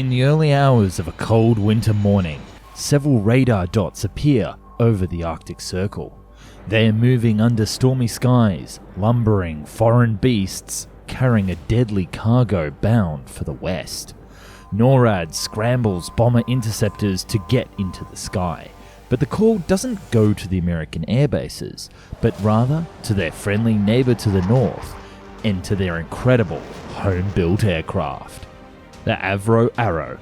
In the early hours of a cold winter morning, several radar dots appear over the Arctic Circle. They are moving under stormy skies, lumbering foreign beasts carrying a deadly cargo bound for the west. NORAD scrambles bomber interceptors to get into the sky, but the call doesn't go to the American air bases, but rather to their friendly neighbour to the north and to their incredible home-built aircraft, the Avro Arrow.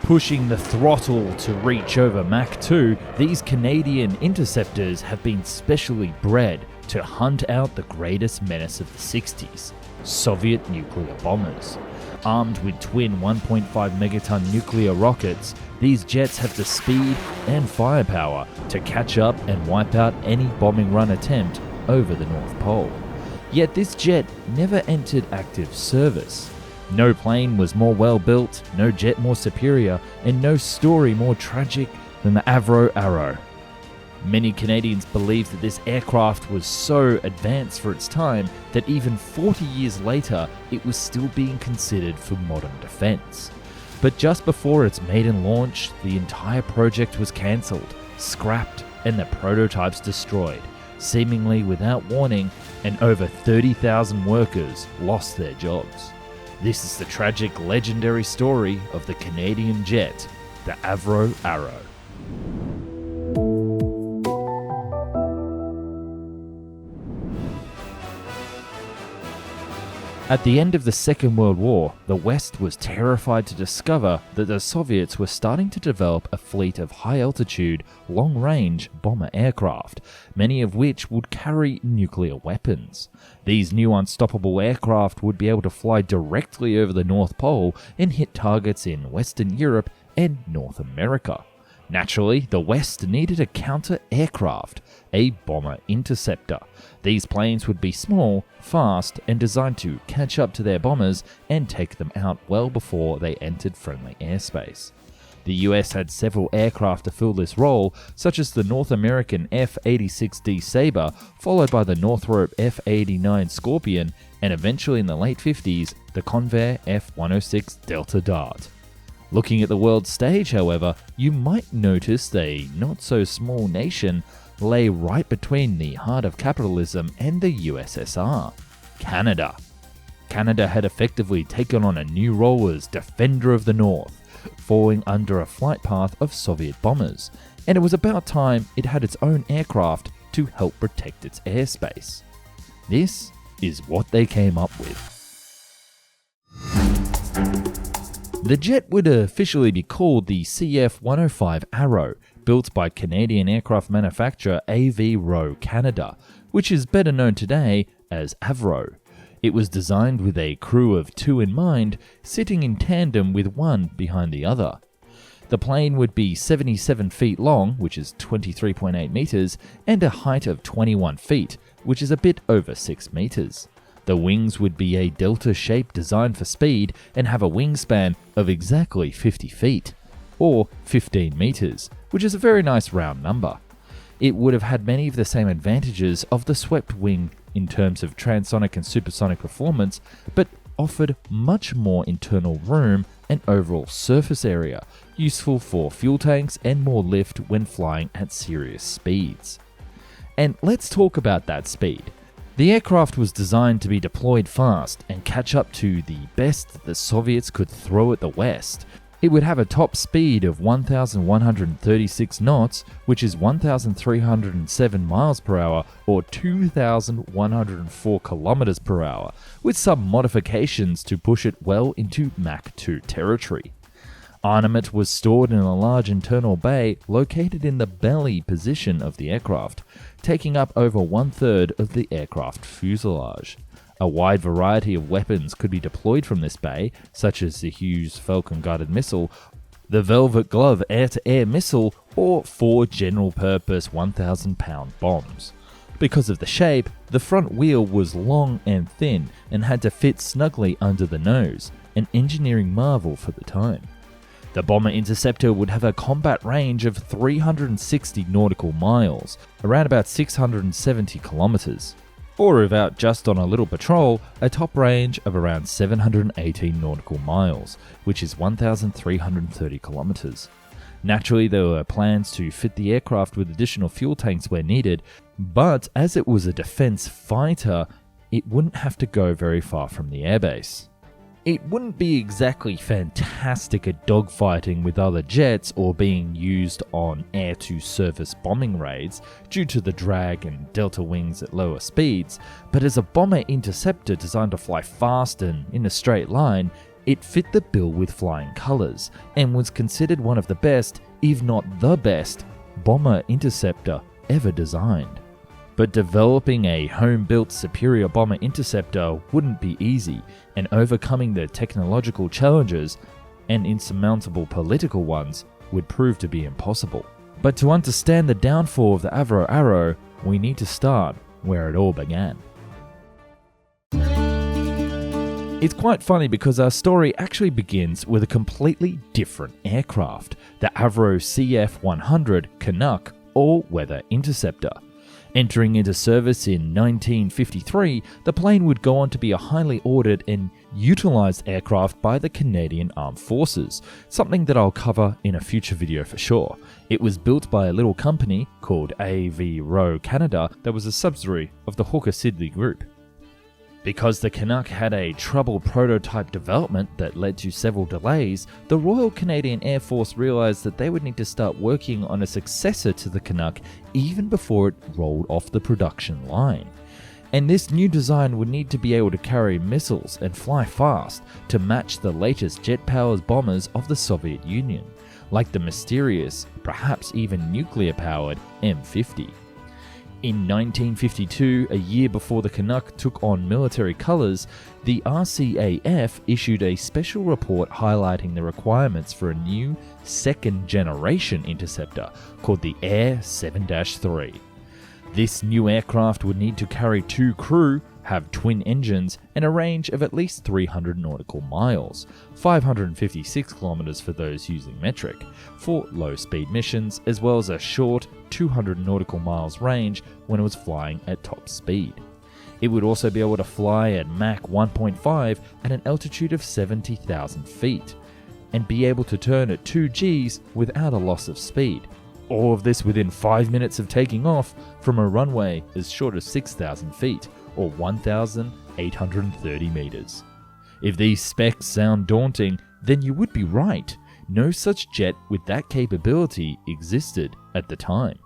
Pushing the throttle to reach over Mach 2, these Canadian interceptors have been specially bred to hunt out the greatest menace of the 60s, Soviet nuclear bombers. Armed with twin 1.5 megaton nuclear rockets, these jets have the speed and firepower to catch up and wipe out any bombing run attempt over the North Pole. Yet this jet never entered active service. No plane was more well-built, no jet more superior, and no story more tragic than the Avro Arrow. Many Canadians believe that this aircraft was so advanced for its time that even 40 years later, it was still being considered for modern defense. But just before its maiden launch, the entire project was cancelled, scrapped, and the prototypes destroyed, seemingly without warning, and over 30,000 workers lost their jobs. This is the tragic, legendary story of the Canadian jet, the Avro Arrow. At the end of the Second World War, the West was terrified to discover that the Soviets were starting to develop a fleet of high-altitude, long-range bomber aircraft, many of which would carry nuclear weapons. These new unstoppable aircraft would be able to fly directly over the North Pole and hit targets in Western Europe and North America. Naturally, the West needed a counter-aircraft, a bomber interceptor. These planes would be small, fast, and designed to catch up to their bombers and take them out well before they entered friendly airspace. The US had several aircraft to fill this role, such as the North American F-86D Sabre, followed by the Northrop F-89 Scorpion, and eventually in the late 50s, the Convair F-106 Delta Dart. Looking at the world stage, however, you might notice a not-so-small nation lay right between the heart of capitalism and the USSR, Canada. Canada had effectively taken on a new role as Defender of the North, falling under a flight path of Soviet bombers, and it was about time it had its own aircraft to help protect its airspace. This is what they came up with. The jet would officially be called the CF-105 Arrow, built by Canadian aircraft manufacturer Avro Canada, which is better known today as Avro. It was designed with a crew of two in mind, sitting in tandem with one behind the other. The plane would be 77 feet long, which is 23.8 meters, and a height of 21 feet, which is a bit over 6 meters. The wings would be a delta shape designed for speed and have a wingspan of exactly 50 feet, or 15 meters, which is a very nice round number. It would have had many of the same advantages of the swept wing in terms of transonic and supersonic performance, but offered much more internal room and overall surface area, useful for fuel tanks and more lift when flying at serious speeds. And let's talk about that speed. The aircraft was designed to be deployed fast and catch up to the best that the Soviets could throw at the West. It would have a top speed of 1,136 knots, which is 1,307 miles per hour or 2,104 kilometers per hour, with some modifications to push it well into Mach 2 territory. Armament was stored in a large internal bay located in the belly position of the aircraft, taking up over 1/3 of the aircraft fuselage. A wide variety of weapons could be deployed from this bay, such as the Hughes Falcon guided missile, the Velvet Glove air-to-air missile, or 4 general-purpose 1,000-pound bombs. Because of the shape, the front wheel was long and thin and had to fit snugly under the nose, an engineering marvel for the time. The bomber interceptor would have a combat range of 360 nautical miles, around about 670 kilometers. or if out just on a little patrol, a top range of around 718 nautical miles, which is 1,330 kilometers. Naturally, there were plans to fit the aircraft with additional fuel tanks where needed, but as it was a defense fighter, it wouldn't have to go very far from the airbase. It wouldn't be exactly fantastic at dogfighting with other jets or being used on air-to-surface bombing raids due to the drag and delta wings at lower speeds, but as a bomber interceptor designed to fly fast and in a straight line, it fit the bill with flying colours and was considered one of the best, if not the best, bomber interceptor ever designed. But developing a home-built superior bomber interceptor wouldn't be easy, and overcoming the technological challenges and insurmountable political ones would prove to be impossible. But to understand the downfall of the Avro Arrow, we need to start where it all began. It's quite funny because our story actually begins with a completely different aircraft, the Avro CF-100 Canuck all-weather interceptor. Entering into service in 1953, the plane would go on to be a highly ordered and utilised aircraft by the Canadian Armed Forces, something that I'll cover in a future video for sure. It was built by a little company called Avro Canada that was a subsidiary of the Hawker Siddeley Group. Because the Canuck had a troubled prototype development that led to several delays, the Royal Canadian Air Force realised that they would need to start working on a successor to the Canuck even before it rolled off the production line. And this new design would need to be able to carry missiles and fly fast to match the latest jet-powered bombers of the Soviet Union, like the mysterious, perhaps even nuclear-powered M50. In 1952, a year before the Canuck took on military colours, the RCAF issued a special report highlighting the requirements for a new second-generation interceptor called the Air 7-3. This new aircraft would need to carry 2 crew, have twin engines, and a range of at least 300 nautical miles, 556 kilometers for those using metric, for low-speed missions, as well as a short 200 nautical miles range when it was flying at top speed. It would also be able to fly at Mach 1.5 at an altitude of 70,000 feet, and be able to turn at 2 Gs without a loss of speed. All of this within 5 minutes of taking off from a runway as short as 6,000 feet, or 1,830 meters. If these specs sound daunting, then you would be right. No such jet with that capability existed at the time.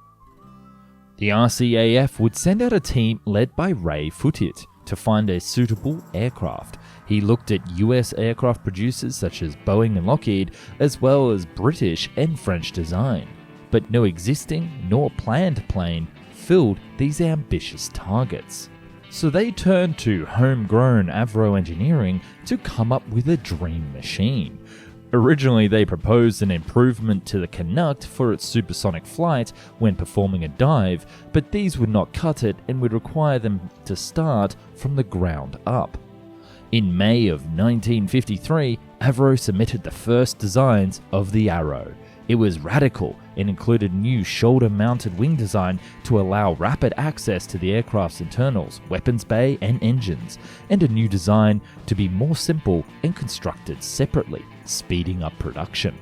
The RCAF would send out a team led by Ray Footit to find a suitable aircraft. He looked at US aircraft producers such as Boeing and Lockheed, as well as British and French design. But no existing nor planned plane filled these ambitious targets. So they turned to homegrown Avro engineering to come up with a dream machine. Originally, they proposed an improvement to the Canuck for its supersonic flight when performing a dive, but these would not cut it and would require them to start from the ground up. In May of 1953, Avro submitted the first designs of the Arrow. It was radical and included new shoulder-mounted wing design to allow rapid access to the aircraft's internals, weapons bay and engines, and a new design to be more simple and constructed separately, speeding up production.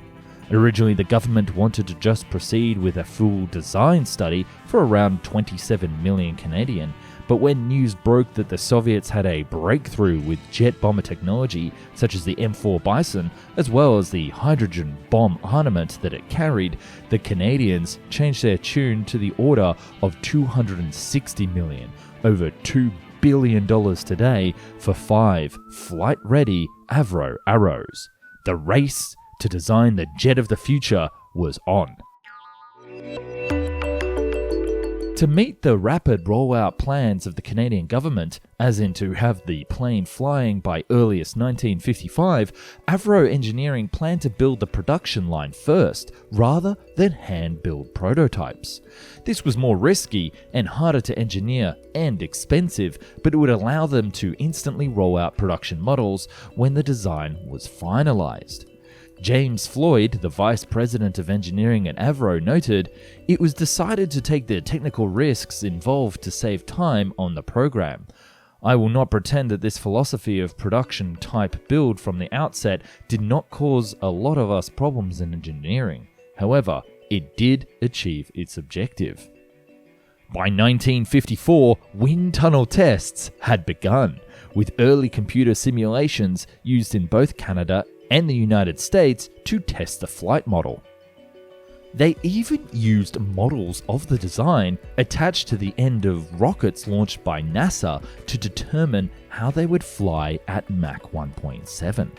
Originally, the government wanted to just proceed with a full design study for around 27 million Canadian, but when news broke that the Soviets had a breakthrough with jet bomber technology, such as the M4 Bison, as well as the hydrogen bomb armament that it carried, the Canadians changed their tune to the order of 260 million, over $2 billion today, for 5 flight-ready Avro Arrows. The race to design the jet of the future was on. To meet the rapid rollout plans of the Canadian government, as in to have the plane flying by earliest 1955, Avro Engineering planned to build the production line first, rather than hand-build prototypes. This was more risky and harder to engineer and expensive, but it would allow them to instantly roll out production models when the design was finalized. James Floyd, the vice president of engineering at Avro, noted, "It was decided to take the technical risks involved to save time on the program. I will not pretend that this philosophy of production type build from the outset did not cause a lot of us problems in engineering. However, it did achieve its objective." By 1954, wind tunnel tests had begun, with early computer simulations used in both Canada and the United States to test the flight model. They even used models of the design attached to the end of rockets launched by NASA to determine how they would fly at Mach 1.7.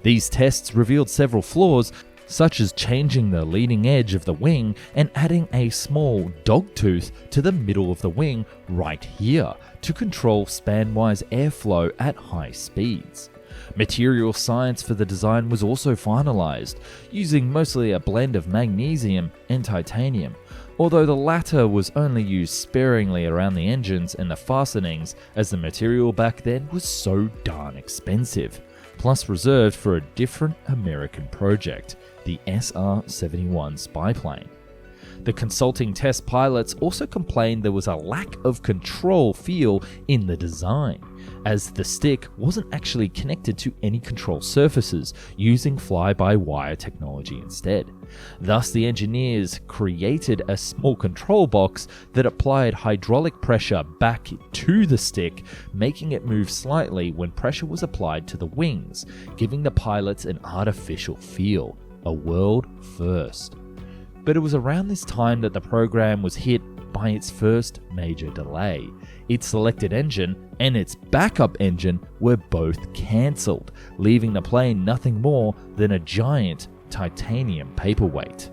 These tests revealed several flaws, such as changing the leading edge of the wing and adding a small dog tooth to the middle of the wing right here to control span-wise airflow at high speeds. Material science for the design was also finalized, using mostly a blend of magnesium and titanium, although the latter was only used sparingly around the engines and the fastenings as the material back then was so darn expensive, plus reserved for a different American project, the SR-71 spy plane. The consulting test pilots also complained there was a lack of control feel in the design, as the stick wasn't actually connected to any control surfaces, using fly-by-wire technology instead. Thus, the engineers created a small control box that applied hydraulic pressure back to the stick, making it move slightly when pressure was applied to the wings, giving the pilots an artificial feel, a world first. But it was around this time that the program was hit by its first major delay. Its selected engine and its backup engine were both cancelled, leaving the plane nothing more than a giant titanium paperweight.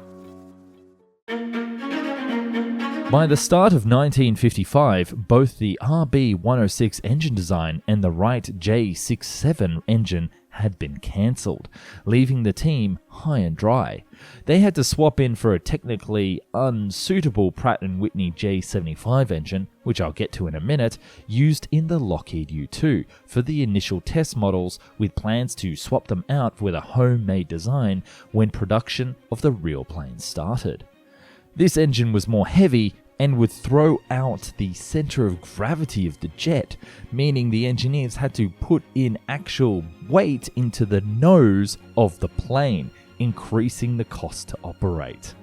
By the start of 1955, both the RB-106 engine design and the Wright J67 engine had been cancelled, leaving the team high and dry. They had to swap in for a technically unsuitable Pratt & Whitney J75 engine, which I'll get to in a minute, used in the Lockheed U-2 for the initial test models, with plans to swap them out with a homemade design when production of the real plane started. This engine was more heavy and would throw out the center of gravity of the jet, meaning the engineers had to put in actual weight into the nose of the plane, increasing the cost to operate.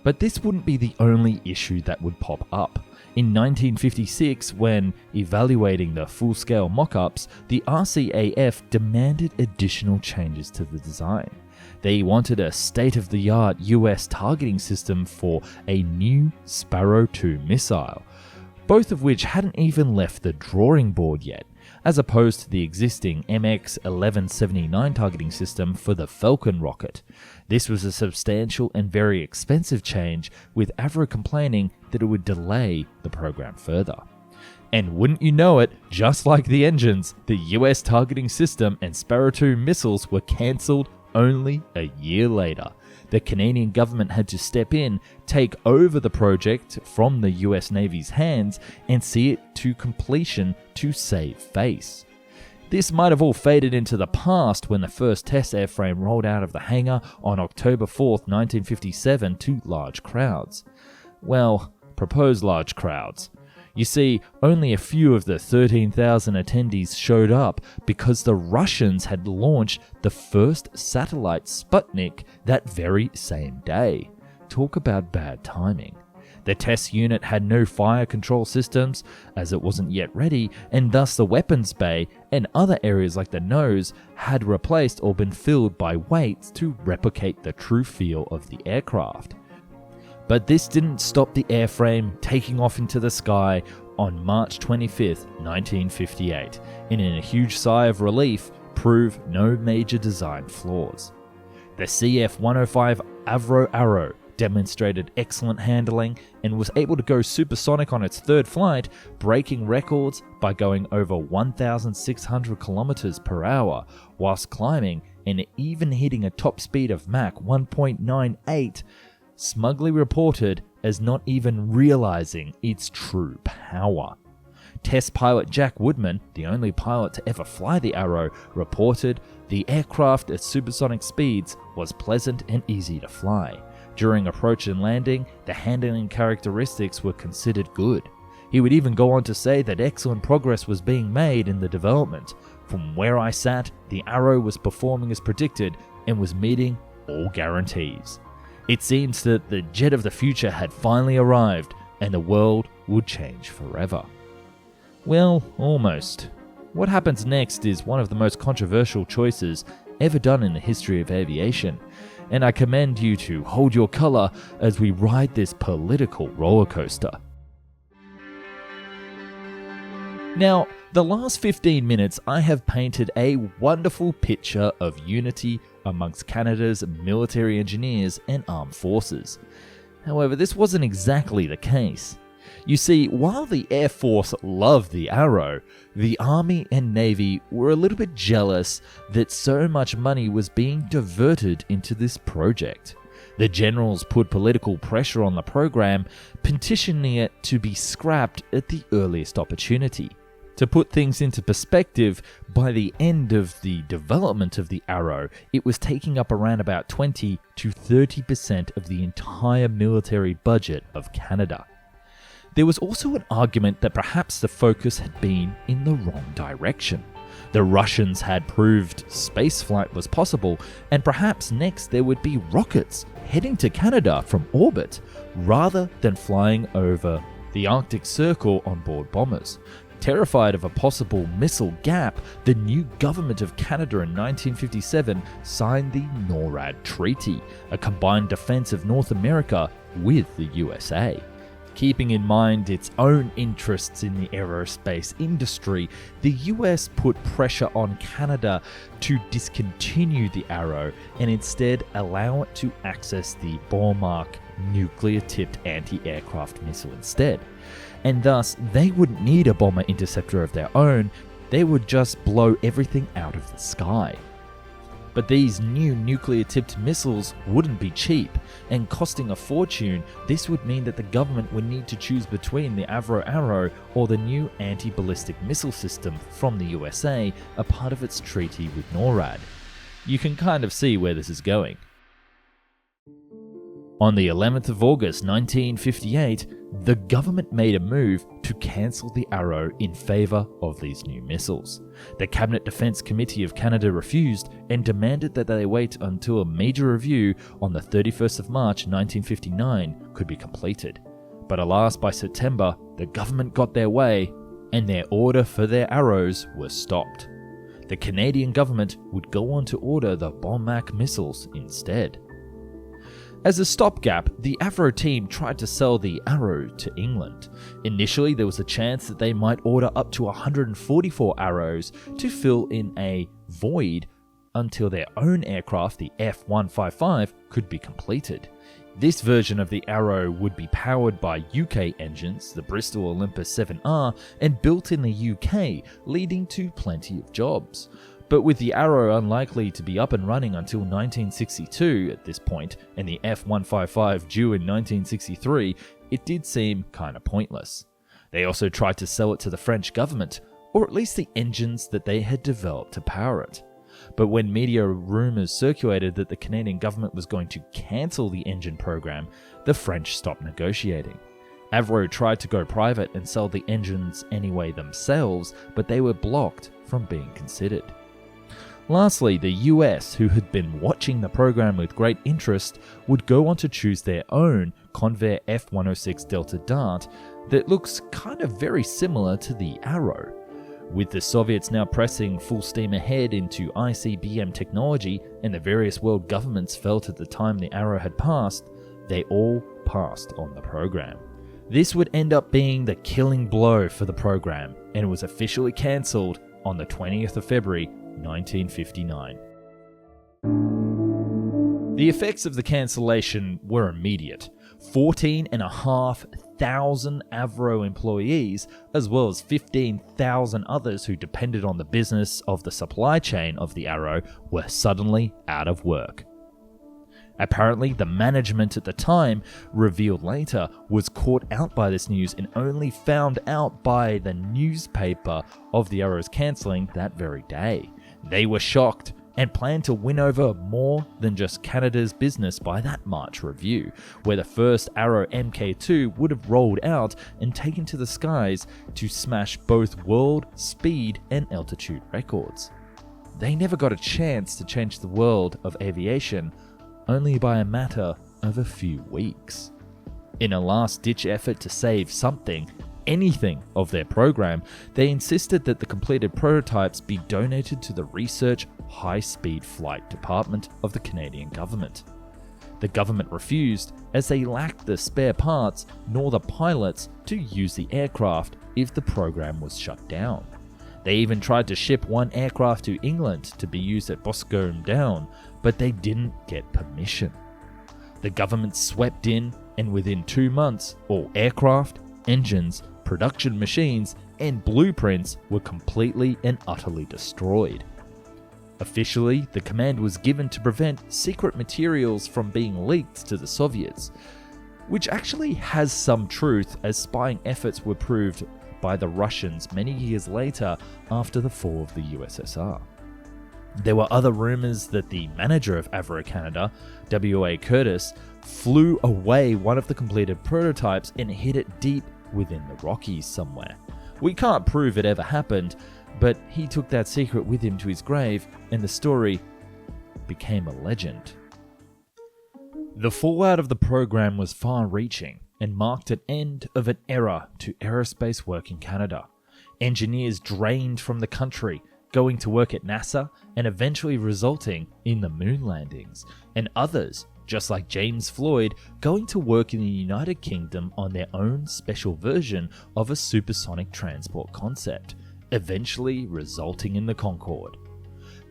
But this wouldn't be the only issue that would pop up. In 1956, when evaluating the full-scale mock-ups, the RCAF demanded additional changes to the design. They wanted a state-of-the-art US targeting system for a new Sparrow 2 missile, both of which hadn't even left the drawing board yet, as opposed to the existing MX-1179 targeting system for the Falcon rocket. This was a substantial and very expensive change, with Avro complaining that it would delay the program further. And wouldn't you know it, just like the engines, the US targeting system and Sparrow 2 missiles were cancelled only a year later. The Canadian government had to step in, take over the project from the US Navy's hands, and see it to completion to save face. This might have all faded into the past when the first test airframe rolled out of the hangar on October 4th, 1957 to large crowds. Well, proposed large crowds. You see, only a few of the 13,000 attendees showed up because the Russians had launched the first satellite Sputnik that very same day. Talk about bad timing. The test unit had no fire control systems, as it wasn't yet ready, and thus the weapons bay and other areas like the nose had replaced or been filled by weights to replicate the true feel of the aircraft. But this didn't stop the airframe taking off into the sky on March 25th, 1958, and in a huge sigh of relief, proved no major design flaws. The CF-105 Avro Arrow demonstrated excellent handling and was able to go supersonic on its third flight, breaking records by going over 1,600 kilometers per hour whilst climbing and even hitting a top speed of Mach 1.98, smugly reported as not even realizing its true power. Test pilot Jack Woodman, the only pilot to ever fly the Arrow, reported the aircraft at supersonic speeds was pleasant and easy to fly. During approach and landing, the handling characteristics were considered good. He would even go on to say that excellent progress was being made in the development. From where I sat, the Arrow was performing as predicted and was meeting all guarantees. It seems that the jet of the future had finally arrived and the world would change forever. Well, almost. What happens next is one of the most controversial choices ever done in the history of aviation, and I commend you to hold your color as we ride this political roller coaster. Now, the last 15 minutes I have painted a wonderful picture of unity amongst Canada's military engineers and armed forces. However, this wasn't exactly the case. You see, while the Air Force loved the Arrow, the Army and Navy were a little bit jealous that so much money was being diverted into this project. The generals put political pressure on the program, petitioning it to be scrapped at the earliest opportunity. To put things into perspective, by the end of the development of the Arrow, it was taking up around about 20 to 30% of the entire military budget of Canada. There was also an argument that perhaps the focus had been in the wrong direction. The Russians had proved spaceflight was possible, and perhaps next there would be rockets heading to Canada from orbit, rather than flying over the Arctic Circle on board bombers. Terrified of a possible missile gap, the new government of Canada in 1957 signed the NORAD Treaty, a combined defense of North America with the USA. Keeping in mind its own interests in the aerospace industry, the US put pressure on Canada to discontinue the Arrow and instead allow it to access the Bomark nuclear-tipped anti-aircraft missile instead. And thus, they wouldn't need a bomber interceptor of their own, they would just blow everything out of the sky. But these new nuclear-tipped missiles wouldn't be cheap, and costing a fortune, this would mean that the government would need to choose between the Avro Arrow or the new anti-ballistic missile system from the USA, a part of its treaty with NORAD. You can kind of see where this is going. On the 11th of August 1958, the government made a move to cancel the Arrow in favour of these new missiles. The Cabinet Defence Committee of Canada refused and demanded that they wait until a major review on the 31st of March 1959 could be completed. But alas, by September, the government got their way and their order for their Arrows was stopped. The Canadian government would go on to order the Bomark missiles instead. As a stopgap, the Avro team tried to sell the Arrow to England. Initially, there was a chance that they might order up to 144 Arrows to fill in a void until their own aircraft, the F-155, could be completed. This version of the Arrow would be powered by UK engines, the Bristol Olympus 7R, and built in the UK, leading to plenty of jobs. But with the Arrow unlikely to be up and running until 1962 at this point, and the F-155 due in 1963, it did seem kinda pointless. They also tried to sell it to the French government, or at least the engines that they had developed to power it. But when media rumours circulated that the Canadian government was going to cancel the engine program, the French stopped negotiating. Avro tried to go private and sell the engines anyway themselves, but they were blocked from being considered. Lastly, the US, who had been watching the program with great interest, would go on to choose their own Convair F-106 Delta Dart that looks kind of very similar to the Arrow. With the Soviets now pressing full steam ahead into ICBM technology and the various world governments felt at the time the Arrow had passed, they all passed on the program. This would end up being the killing blow for the program, and it was officially cancelled on the 20th of February 1959. The effects of the cancellation were immediate. 14,500 Avro employees, as well as 15,000 others who depended on the business of the supply chain of the Arrow, were suddenly out of work. Apparently, the management at the time, revealed later, was caught out by this news and only found out by the newspaper of the Arrow's cancelling that very day. They were shocked and planned to win over more than just Canada's business by that March review, where the first Arrow Mk2 would have rolled out and taken to the skies to smash both world speed and altitude records. They never got a chance to change the world of aviation, only by a matter of a few weeks. In a last-ditch effort to save something, anything of their program, they insisted that the completed prototypes be donated to the Research High-Speed Flight Department of the Canadian government. The government refused, as they lacked the spare parts nor the pilots to use the aircraft if the program was shut down. They even tried to ship one aircraft to England to be used at Boscombe Down, but they didn't get permission. The government swept in, and within 2 months, all aircraft, engines, production machines, and blueprints were completely and utterly destroyed. Officially, the command was given to prevent secret materials from being leaked to the Soviets, which actually has some truth, as spying efforts were proved by the Russians many years later after the fall of the USSR. There were other rumours that the manager of Avro Canada, W.A. Curtis, flew away one of the completed prototypes and hid it deep within the Rockies somewhere. We can't prove it ever happened, but he took that secret with him to his grave, and the story became a legend. The fallout of the program was far-reaching and marked an end of an era to aerospace work in Canada. Engineers drained from the country, going to work at NASA and eventually resulting in the moon landings, and others, just like James Floyd, going to work in the United Kingdom on their own special version of a supersonic transport concept, eventually resulting in the Concorde.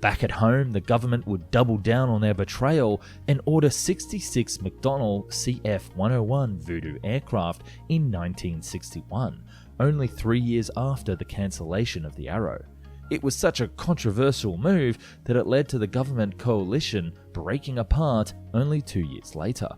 Back at home, the government would double down on their betrayal and order 66 McDonnell CF-101 Voodoo aircraft in 1961, only 3 years after the cancellation of the Arrow. It was such a controversial move that it led to the government coalition breaking apart only 2 years later.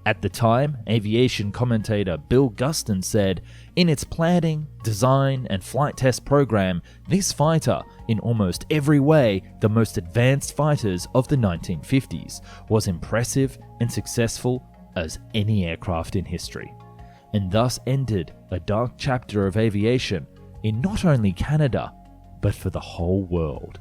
At the time, aviation commentator Bill Guston said, "In its planning, design, and flight test program, this fighter, in almost every way the most advanced fighters of the 1950s, was impressive and successful as any aircraft in history," and thus ended a dark chapter of aviation in not only Canada, but for the whole world.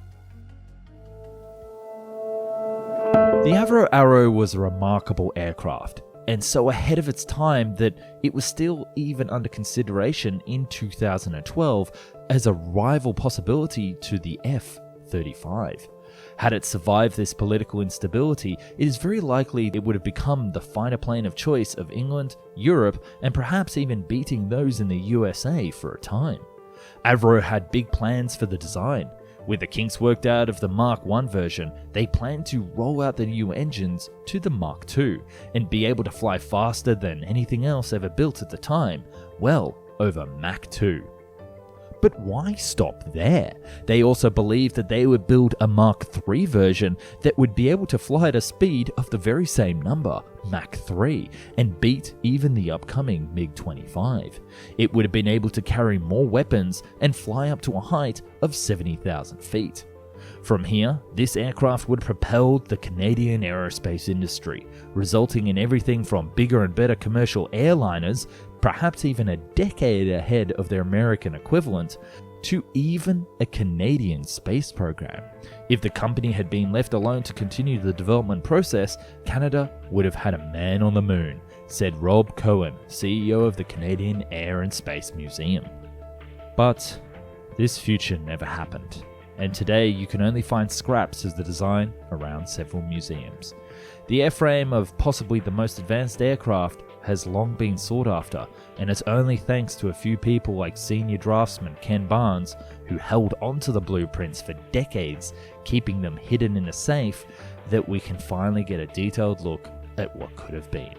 The Avro Arrow was a remarkable aircraft, and so ahead of its time that it was still even under consideration in 2012 as a rival possibility to the F-35. Had it survived this political instability, it is very likely it would have become the fighter plane of choice of England, Europe, and perhaps even beating those in the USA for a time. Avro had big plans for the design. With the kinks worked out of the Mark I version, they planned to roll out the new engines to the Mark II and be able to fly faster than anything else ever built at the time, well over Mach 2. But why stop there? They also believed that they would build a Mark III version that would be able to fly at a speed of the very same number, Mach 3, and beat even the upcoming MiG-25. It would have been able to carry more weapons and fly up to a height of 70,000 feet. From here, this aircraft would propel the Canadian aerospace industry, resulting in everything from bigger and better commercial airliners, perhaps even a decade ahead of their American equivalent, to even a Canadian space program. If the company had been left alone to continue the development process, Canada would have had a man on the moon, said Rob Cohen, CEO of the Canadian Air and Space Museum. But this future never happened, and today you can only find scraps of the design around several museums. The airframe of possibly the most advanced aircraft has long been sought after, and it's only thanks to a few people like senior draftsman Ken Barnes, who held onto the blueprints for decades, keeping them hidden in a safe, that we can finally get a detailed look at what could have been.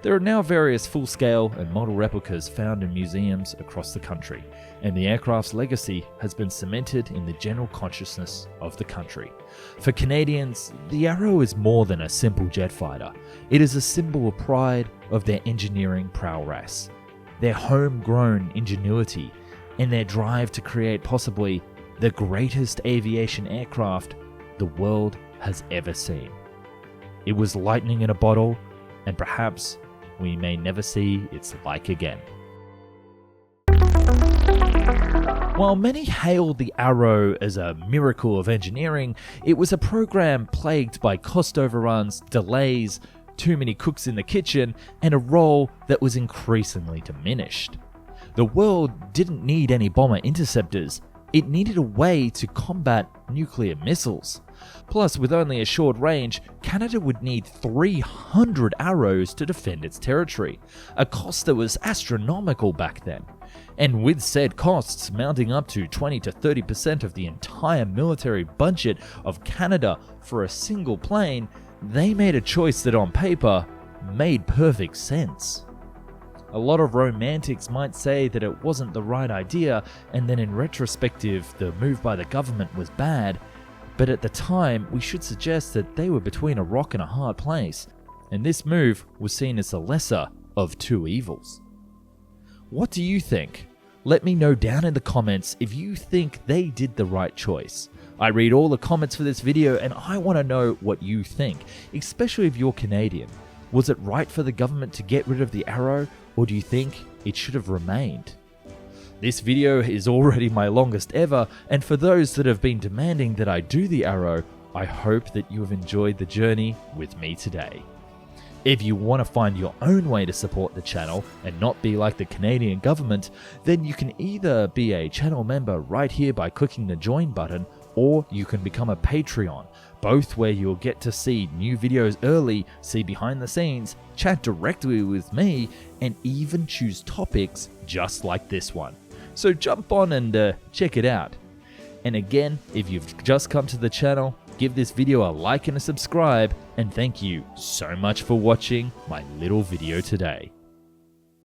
There are now various full-scale and model replicas found in museums across the country, and the aircraft's legacy has been cemented in the general consciousness of the country. For Canadians, the Avro is more than a simple jet fighter. It is a symbol of pride of their engineering prowess, their homegrown ingenuity, and their drive to create possibly the greatest aviation aircraft the world has ever seen. It was lightning in a bottle, and perhaps we may never see its like again. While many hailed the Avro as a miracle of engineering, it was a program plagued by cost overruns, delays, too many cooks in the kitchen, and a role that was increasingly diminished. The world didn't need any bomber interceptors, it needed a way to combat nuclear missiles. Plus, with only a short range, Canada would need 300 Avros to defend its territory, a cost that was astronomical back then. And with said costs mounting up to 20 to 30% of the entire military budget of Canada for a single plane, they made a choice that on paper made perfect sense. A lot of romantics might say that it wasn't the right idea, and then in retrospective, the move by the government was bad, but at the time, we should suggest that they were between a rock and a hard place, and this move was seen as the lesser of two evils. What do you think? Let me know down in the comments if you think they did the right choice. I read all the comments for this video and I want to know what you think, especially if you're Canadian. Was it right for the government to get rid of the Avro, or do you think it should have remained? This video is already my longest ever, and for those that have been demanding that I do the Avro, I hope that you have enjoyed the journey with me today. If you want to find your own way to support the channel and not be like the Canadian government, then you can either be a channel member right here by clicking the join button, or you can become a Patreon, both where you'll get to see new videos early, see behind the scenes, chat directly with me, and even choose topics just like this one. So jump on and check it out. And again, if you've just come to the channel, give this video a like and a subscribe, and thank you so much for watching my little video today.